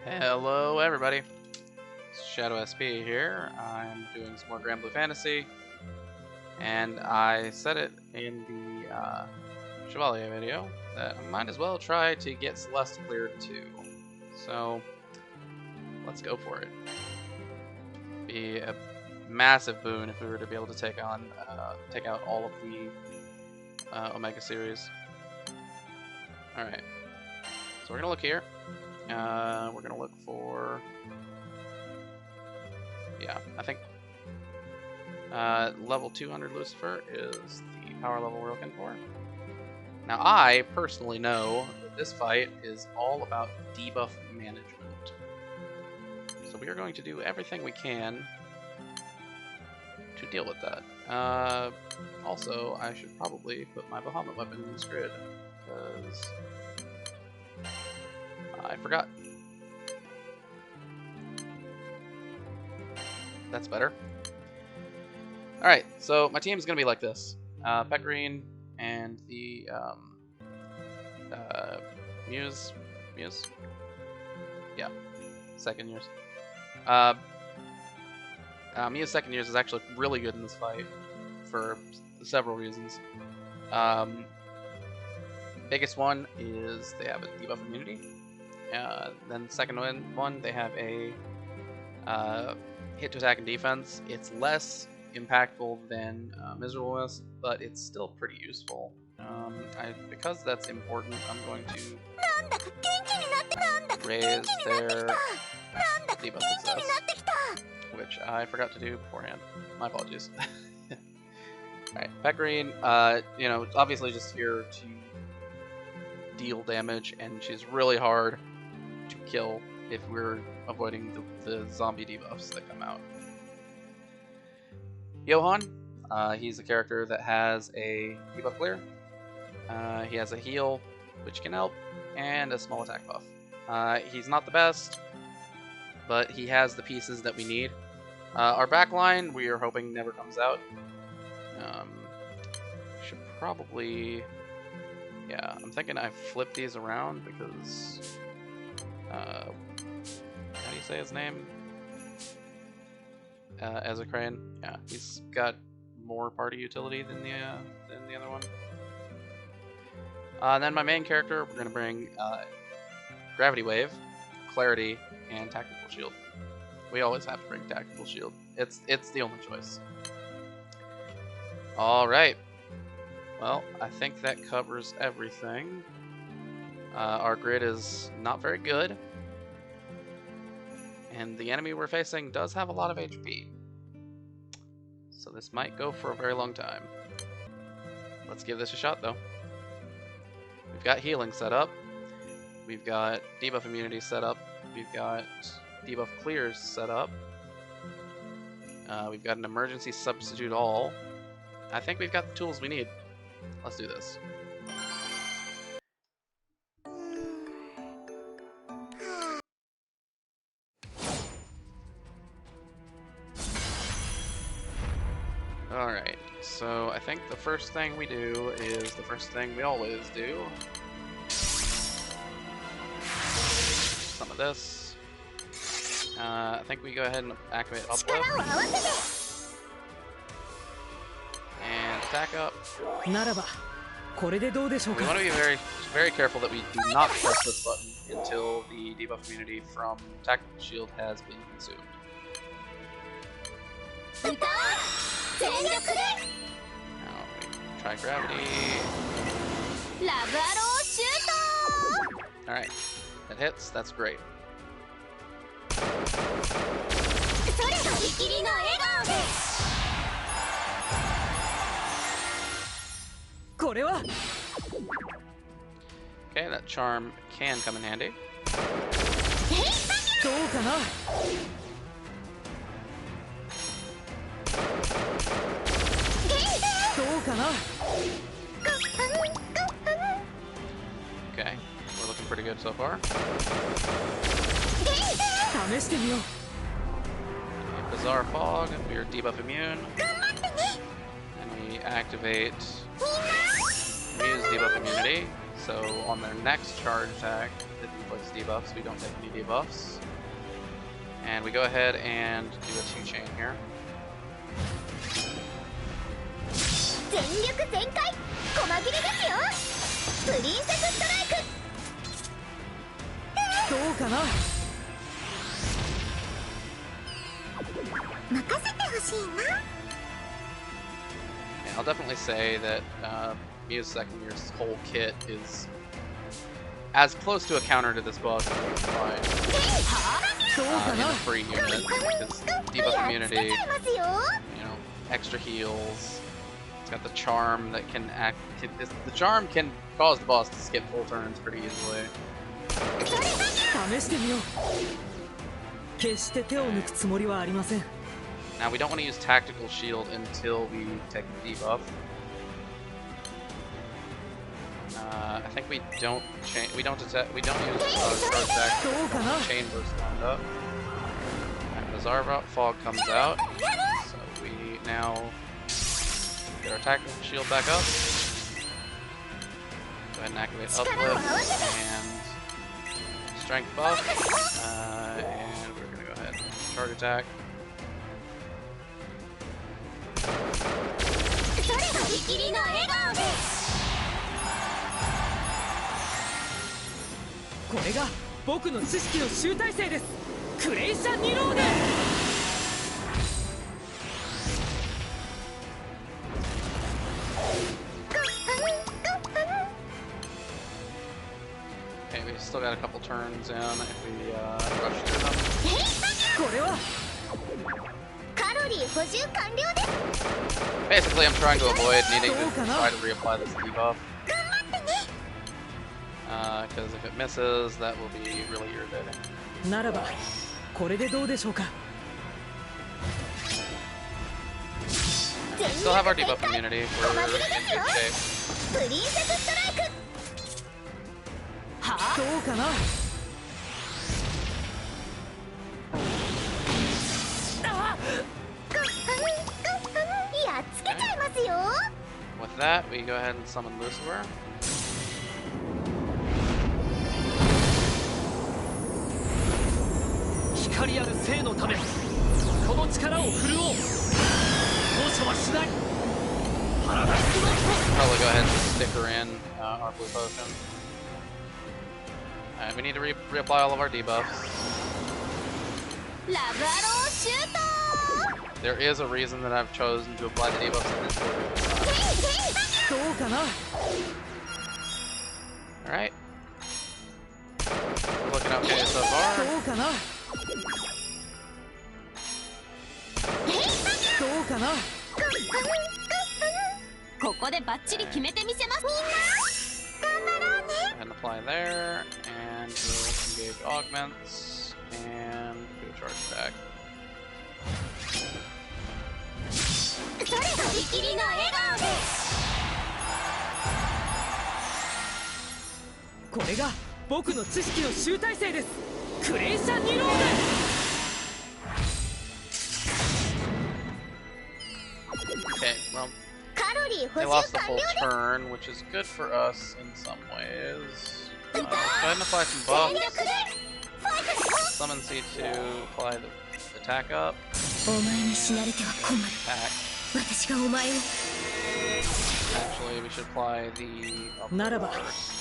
Hello everybody, it's Shadow SP here. I'm doing some more Granblue Fantasy, and I said it in the Chevalier video that I might as well try to get Celeste cleared too. So let's go for it. Be a massive boon if we were to be able to take out all of the Omega series. Alright, so we're gonna look here. We're gonna look for, yeah, I think level 200 Lucifer is the power level we're looking for. Now I personally know that this fight is all about debuff management, so we are going to do everything we can to deal with that. Also, I should probably put my Bahamut weapon in this grid, because I forgot. That's better. Alright, so my team is going to be like this. Pecorine and the Muse? Yeah, second years. Mia's second years is actually really good in this fight for several reasons. Biggest one is they have a debuff immunity. Then the second one, they have a hit to attack and defense. It's less impactful than Miserableness, but it's still pretty useful. Because that's important, I'm going to raise their debuff success, which I forgot to do beforehand. My apologies. Alright, Pecorine, you know, obviously just here to deal damage, and she's really hard to kill if we're avoiding the zombie debuffs that come out. Johan, he's a character that has a debuff clear. He has a heal, which can help, and a small attack buff. He's not the best, but he has the pieces that we need. Our backline, we are hoping never comes out. Should probably... Yeah, I'm thinking I flip these around because, how do you say his name? Ezra Crane. Yeah, he's got more party utility than the other one. Then my main character, we're gonna bring Gravity Wave, Clarity, and Tactical Shield. We always have to bring Tactical Shield. It's the only choice. All right. Well, I think that covers everything. Our grid is not very good, and the enemy we're facing does have a lot of HP. So this might go for a very long time. Let's give this a shot, though. We've got healing set up. We've got debuff immunity set up. We've got debuff clears set up. We've got an emergency substitute all. I think we've got the tools we need. Let's do this. Alright, so I think the first thing we do is the first thing we always do. Some of this. I think we go ahead and activate Uplift. And attack up. We want to be very, very careful that we do not press this button until the debuff immunity from Tactical Shield has been consumed. Now we try Gravity. Alright, that hits, that's great. Okay, that charm can come in handy. Okay, we're looking pretty good so far. Okay, Bizarre Fog, we are debuff immune. And we activate Muse debuff immunity. So on their next charge attack, Didn't place debuffs. We don't take any debuffs. And we go ahead and do a 2-chain here. Yeah, I'll definitely say that Miu's second year's whole kit is as close to a counter to this boss as you can find in a free unit. Because debuff immunity, extra heals. It's got the charm that can act. The charm can cause the boss to skip full turns pretty easily. Now we don't want to use tactical shield until we take the debuff. I think we don't use charge attack. Chain burst lined up. And the Zarva fog comes out, so we now get our tactical shield back up. Go ahead and activate uplift and strength buff, and we're gonna go ahead and charge attack. Okay, we still got a couple turns in if we rush through them. Basically, I'm trying to avoid needing to try to reapply this debuff. Because if it misses, that will be really irritating. We still have our debuff immunity. We're in good shape. With that, we go ahead and summon Lucifer. Probably go ahead and stick her in our blue potion. Alright, we need to reapply all of our debuffs. There is a reason that I've chosen to apply the debuffs in this order. Alright. We're looking okay so far. And apply there, and we'll engage augments, and do a charge attack. Okay, well, they lost the full turn, which is good for us in some ways. Go ahead and apply some buffs. Summon C2, apply the attack up. Attack. Actually, we should apply the up first.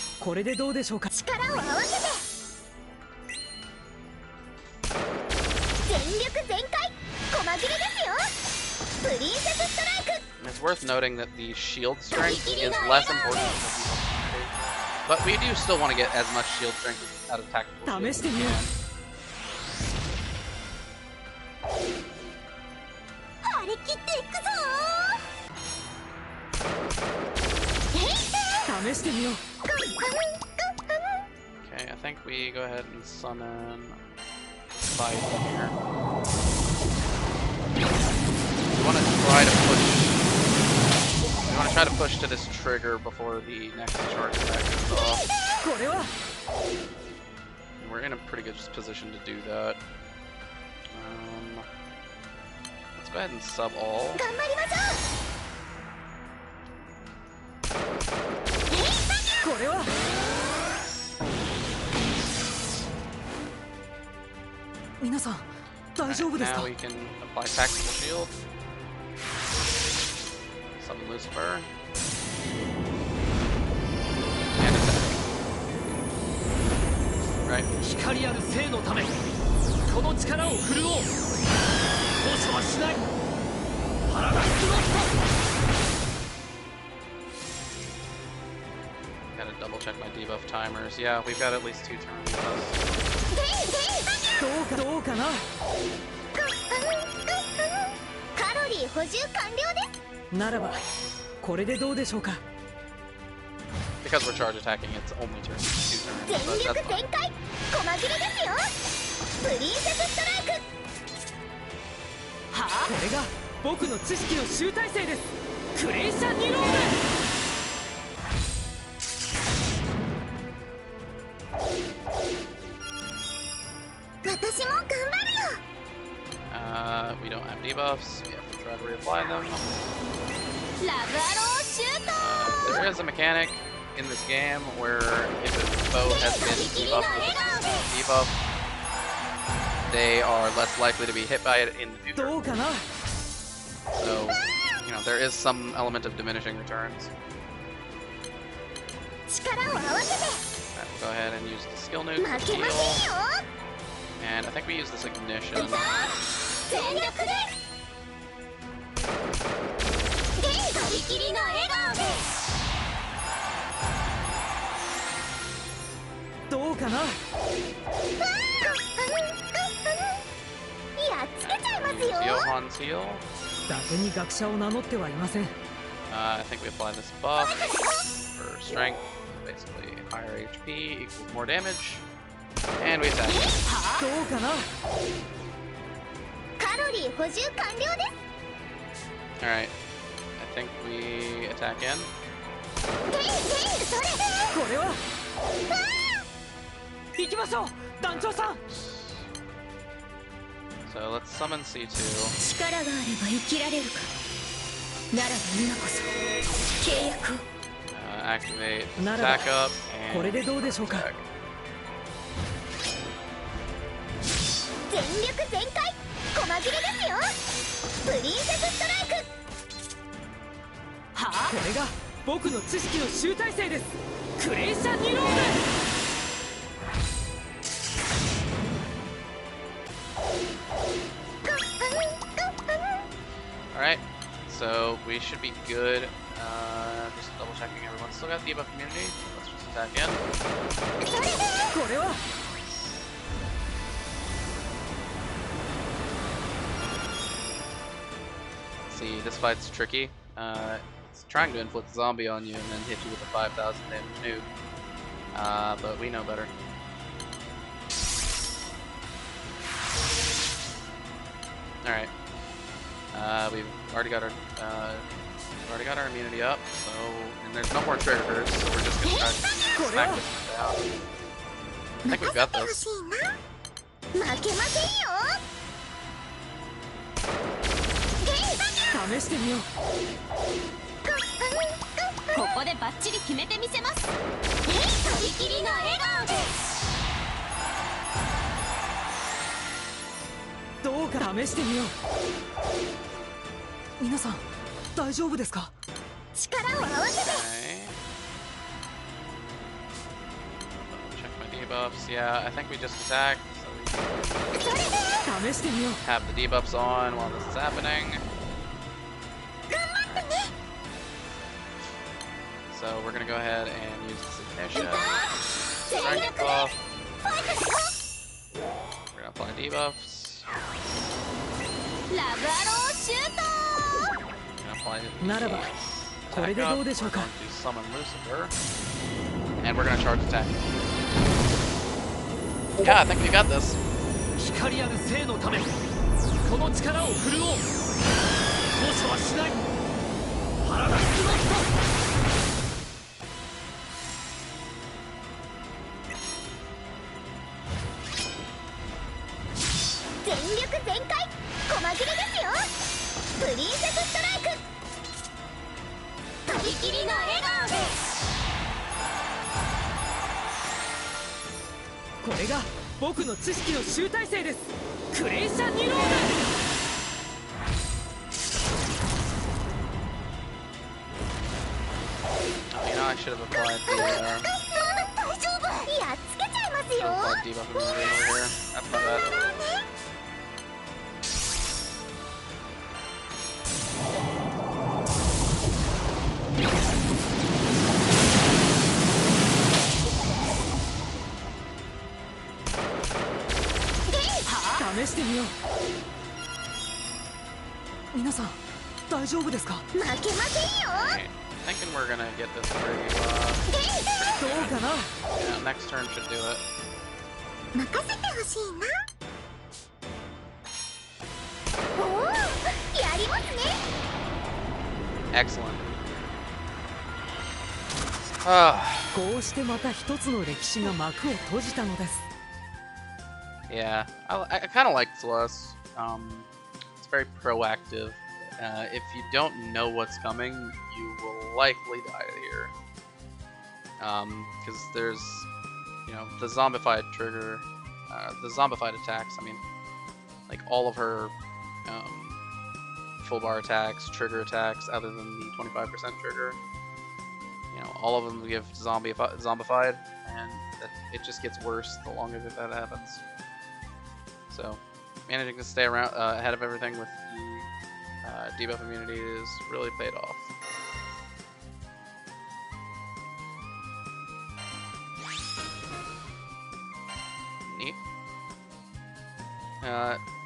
It's worth noting that the shield strength is less important than the debuff immunity, but we do still want to get as much shield strength out of tactical shield as we can. Okay, I think we go ahead and summon Fight here. We want to try to push to this trigger before the next charge attack goes off. And we're in a pretty good position to do that. Let's go ahead and sub all. 皆さん大丈夫ですか？ Now we can apply tactical shield. Summon Lucifer. And attack. Right. 光ある生のためこの力を振るおう。放射はしない。パラダイスロット。 Gotta double check my debuff timers. Yeah, we've got at least 2 turns with us. どうかな。カロリー補充完了です。ならばこれでどうでしょうか。 Because we're charge attacking, it's only 2 turns. 全 But 力 that's 全 fine. 開細切れですよ。プリンセスストライク。はあ、これが僕の知識の集大成です。クレイシャニロール。 私も頑張るよ。We don't have debuffs. We have to try to reapply them. ラブアローシュート。 There is a mechanic in this game where if a foe has been debuffed with a debuff, they are less likely to be hit by it in the future. どうかな。 So, you know, there is some element of diminishing returns. 力を合わせて Alright, we'll go ahead and use the skill nuke 負 to けません heal. よ。 And I think we use this ignition. 全力でとびきりの笑顔で。どうかな。やっつけちゃいますよ。 Johan's heal. 伊達に学者を名乗ってはいません。 I think we apply this buff for strength. Basically, higher HP equals more damage. And we attack. どうかな。カロリー補充完了です。 Alright. I think we attack in. それ。これは行きましょう団長さん。 So let's summon C2. 力があれば生きられるか。ならば今こそ契約を。Activate ならば attack up これ and でどうでしょうか。 attack. 全力全開細切れですよ。プリンセスストライク。はあ、これが僕の知識の集大成です。クレイシャニロール。 Alright. So we should be good. Just double checking everyone's still got debuff immunity. Let's just attack in. これは See, this fight's tricky. It's trying to inflict zombie on you and then hit you with a 5,000 damage nuke. But we know better. Alright. We've already got our immunity up, so and there's no more triggers, so we're just gonna try to smack this one down. I think we've got 任せてほ this. しいな。負けませんよ。試してみよう。ここでバッチリ決めてみせます。とびきりの笑顔で。どうか試してみよう。皆さん大丈夫ですか？力を合わせて。 Okay. Check my debuffs. Yeah, I think we just attacked, so we それで 試してみよう。 have the debuffs on while this is happening. 頑張ってね。 So we're gonna go ahead and use this ignition. 全 Strength 力で buff. ファイトしろ。 We're gonna apply debuffs. ラブアローシュート。 We're gonna apply the ならばこれでどうでしょう We're か。 going to summon Lucifer. And we're gonna charge attack. Yeah, I think we got this. 光ある生のためこの力を振るおう。放射はしない。パラダイスロット。 全力全開細切れですよ。プリンセスストライク。とびきりの笑顔で。これが僕の知識の集大成です。クレイシャニロール。 Oh, you know, I should have applied the debuff immunity over here. That's my bad. Okay, thinking we're gonna get this pretty, yeah, next turn should do it. Excellent. Yeah, I kind of like Celeste. It's very proactive. If you don't know what's coming, you will likely die here. Because there's, you know, the zombified trigger, the zombified attacks. I mean, like all of her full bar attacks, trigger attacks, other than the 25% trigger. You know, all of them give zombified, and it just gets worse the longer that happens. So, managing to stay around ahead of everything with the debuff immunity is really paid off. Neat.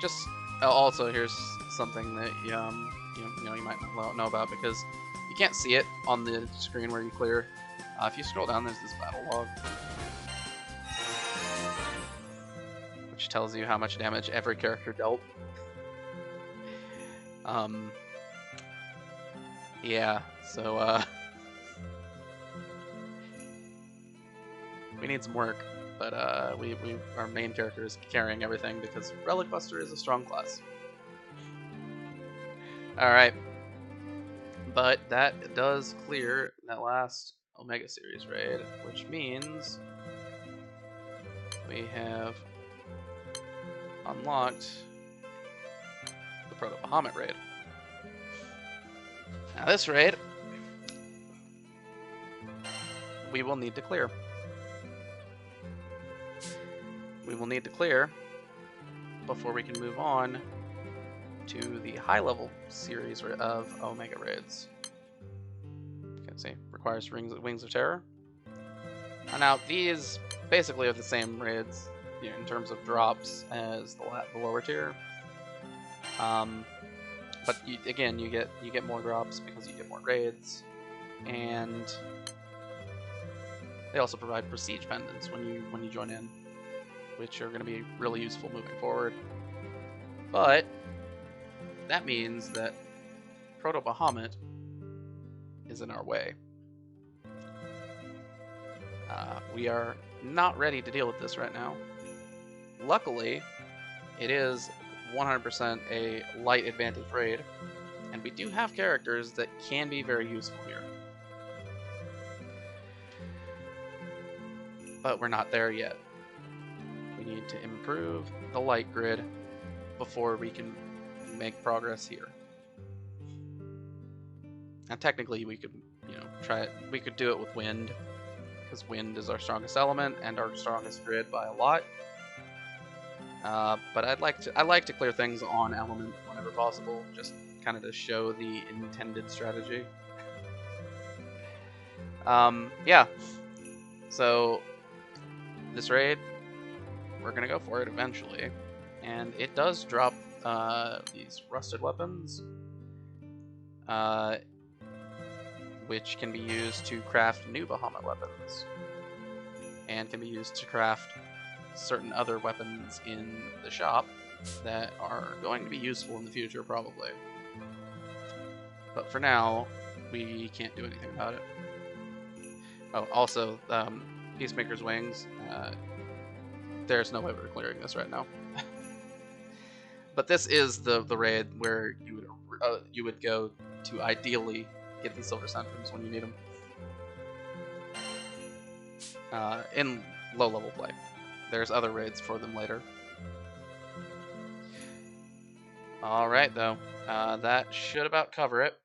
Just also here's something that you might not know about, because you can't see it on the screen where you clear. If you scroll down, there's this battle log, which tells you how much damage every character dealt. Yeah, so we need some work, but our main character is carrying everything because Relic Buster is a strong class. Alright, but that does clear that last Omega Series raid, which means we have unlocked the Proto Bahamut raid. Now this raid, we will need to clear. We will need to clear before we can move on to the high level series of Omega raids. You can see, requires Wings of Terror. Now these basically are the same raids, you know, in terms of drops as the lower tier. But again, you get more drops because you get more raids, and they also provide prestige pendants when you join in, which are going to be really useful moving forward. But that means that Proto Bahamut is in our way. We are not ready to deal with this right now. Luckily, it is 100% a light advantage raid, and we do have characters that can be very useful here. But we're not there yet. We need to improve the light grid before we can make progress here. Now technically we could, try it. We could do it with wind, because wind is our strongest element and our strongest grid by a lot. But I like to clear things on element whenever possible, just kind of to show the intended strategy. Yeah. So this raid, we're gonna go for it eventually, and it does drop these rusted weapons, which can be used to craft new Bahamut weapons, and can be used to craft certain other weapons in the shop that are going to be useful in the future, probably. But for now, we can't do anything about it. Oh, also, Peacemaker's Wings. There's no way we're clearing this right now. But this is the raid where you would go to ideally get these silver centrums when you need them in low level play. there's other raids for them later. Alright, though. That should about cover it.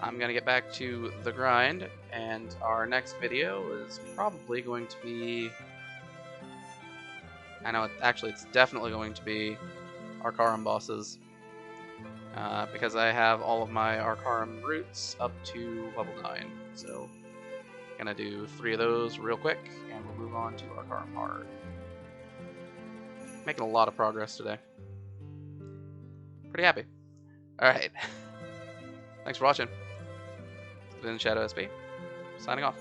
I'm going to get back to the grind, and our next video is probably going to be... I know, it's definitely going to be Arcarum bosses. Because I have all of my Arcarum roots up to level 9. So, gonna do 3 of those real quick, and we'll move on to Arcarum Hard. Making a lot of progress today. Pretty happy. Alright. Thanks for watching. This has been Shadow SB, signing off.